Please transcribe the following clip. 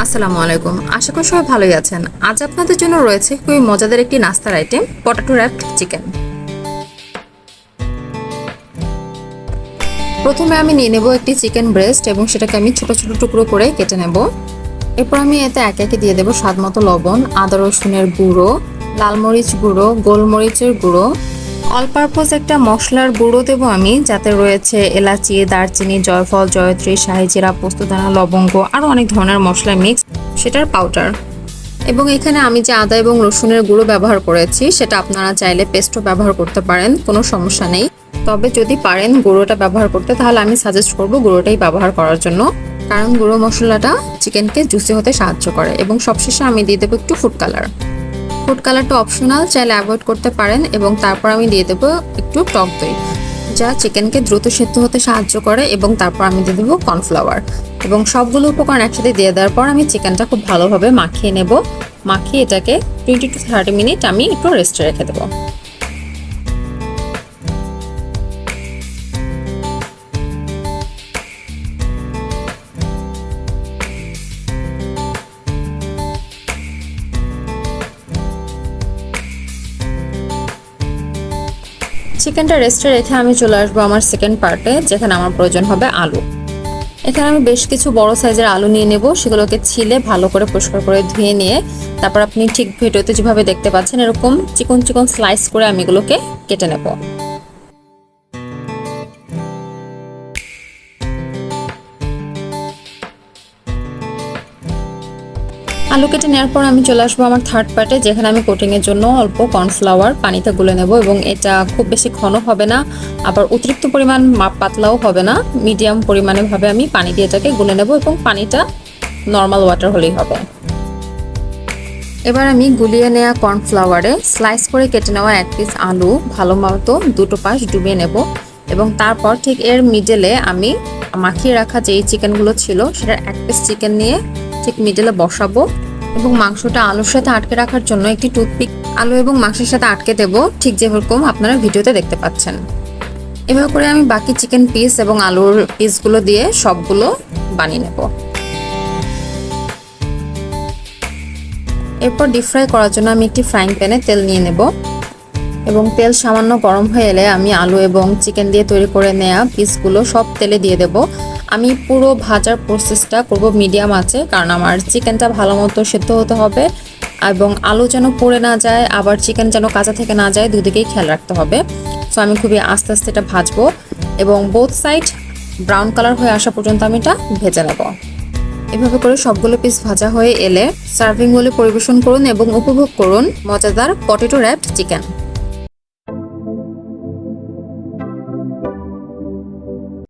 আসসালামু আলাইকুম। আশা করি সবাই ভালোই আছেন। আজ আপনাদের জন্য রয়েছে খুবই মজাদার একটি নাস্তার আইটেম, পটেটো র্যাপড চিকেন। প্রথমে আমি নিয়ে নেব একটি চিকেন ব্রেস্ট এবং সেটাকে আমি ছোট ছোট টুকরো করে কেটে নেব। এরপর আমি এতে একে একে দিয়ে দেব স্বাদ মতো লবণ, আদা রসুনের গুঁড়ো, লাল মরিচ গুঁড়ো, গোলমরিচের গুঁড়ো, অল পারপোজ একটা মশলার গুঁড়ো দেবো আমি, যাতে রয়েছে এলাচি, দারচিনি, জয়ফল, জয়ত্রী, শাহি জিরা, পোস্তদানা, লবঙ্গ, আরও অনেক ধরনের মশলা মিক্স, সেটার পাউডার। এবং এখানে আমি যে আদা এবং রসুনের গুঁড়ো ব্যবহার করেছি সেটা আপনারা চাইলে পেস্টও ব্যবহার করতে পারেন, কোনো সমস্যা নেই। তবে যদি পারেন গুঁড়োটা ব্যবহার করতে, তাহলে আমি সাজেস্ট করব গুঁড়োটাই ব্যবহার করার জন্য, কারণ গুঁড়ো মশলাটা চিকেনকে জুসি হতে সাহায্য করে। এবং সবশেষে আমি দিয়ে দেবো একটু ফুড কালার। ফুড কালারটা অপশনাল, চাইলে অ্যাভয়েড করতে পারেন। এবং তারপর আমি দিয়ে দেবো একটু টক দই, যা চিকেনকে দ্রুত সেদ্ধ হতে সাহায্য করে। এবং তারপর আমি দিয়ে দেবো কর্নফ্লাওয়ার। এবং সবগুলো উপকরণ একসাথে দিয়ে দেওয়ার পর আমি চিকেনটা খুব ভালোভাবে মাখিয়ে নেব। মাখিয়ে এটাকে 20 to 30 মিনিট আমি একটু রেস্টে রেখে দেবো। চিকেনটা রেস্টে রেখে আমি চলে আসবো আমার সেকেন্ড পার্টে, যেখানে আমার প্রয়োজন হবে আলু। এখানে আমি বেশ কিছু বড় সাইজের আলু নিয়ে নেব। সেগুলোকে ছিলে ভালো করে পরিষ্কার করে ধুয়ে নিয়ে তারপর আপনি ঠিক ভিডিওতে যেভাবে দেখতে পাচ্ছেন এরকম চিকন চিকন স্লাইস করে আমি এগুলোকে কেটে নেব। আলু কেটে নেওয়ার পর আমি চলে আসবো আমার থার্ড পার্টে, যেখানে আমি কোটিংয়ের জন্য অল্প কর্নফ্লাওয়ার পানিতে গুলে নেব। এবং এটা খুব বেশি ঘন হবে না, আবার অতিরিক্ত পরিমাণ পাতলাও হবে না, মিডিয়াম পরিমাণে ভাবে আমি পানি দিয়ে এটাকে গুলে নেব। এবং পানিটা নর্মাল ওয়াটার হলেই হবে। এবার আমি গুলিয়ে নেওয়া কর্নফ্লাওয়ারে স্লাইস করে কেটে নেওয়া এক পিস আলু ভালো মতো দুটো পাশ ডুবিয়ে নেব। এবং তারপর ঠিক এর মিডলে আমি মাখিয়ে রাখা যেই চিকেনগুলো ছিল সেটার এক পিস চিকেন নিয়ে ঠিক মিডলে বসাবো। এবং মাংসটা আলুর সাথে আটকে রাখার জন্য একটি টুথপিক আলু এবং মাংসের সাথে আটকে দেব, ঠিক যেরকম আপনারা ভিডিওতে দেখতে পাচ্ছেন। এভাবে করে আমি বাকি চিকেন পিস এবং আলুর পিসগুলো দিয়ে সবগুলো বানিয়ে নেব। এরপর ডিপ ফ্রাই করার জন্য আমি একটি ফ্রাইং প্যানে তেল নিয়ে নেব। এবং তেল সামান্য গরম হয়ে এলে আমি আলু এবং চিকেন দিয়ে তৈরি করে নেওয়া পিসগুলো সব তেলে দিয়ে দেব। আমি পুরো ভাজার প্রসেসটা করব মিডিয়াম আঁচে, কারণ আমার চিকেনটা ভালো মতো সেদ্ধ হতে হবে এবং আলু যেন পুড়ে না যায়, আবার চিকেন যেন কাঁচা থেকে না যায়, দুদিকেই খেয়াল রাখতে হবে। সো আমি খুবই আস্তে আস্তে এটা ভাজবো এবং বোথ সাইড ব্রাউন কালার হয়ে আসা পর্যন্ত আমি এটা ভেজে নেব। এভাবে করে সবগুলো পিস ভাজা হয়ে এলে সার্ভিং বলে পরিবেশন করুন এবং উপভোগ করুন মজাদার পটেটো র্যাপড চিকেন।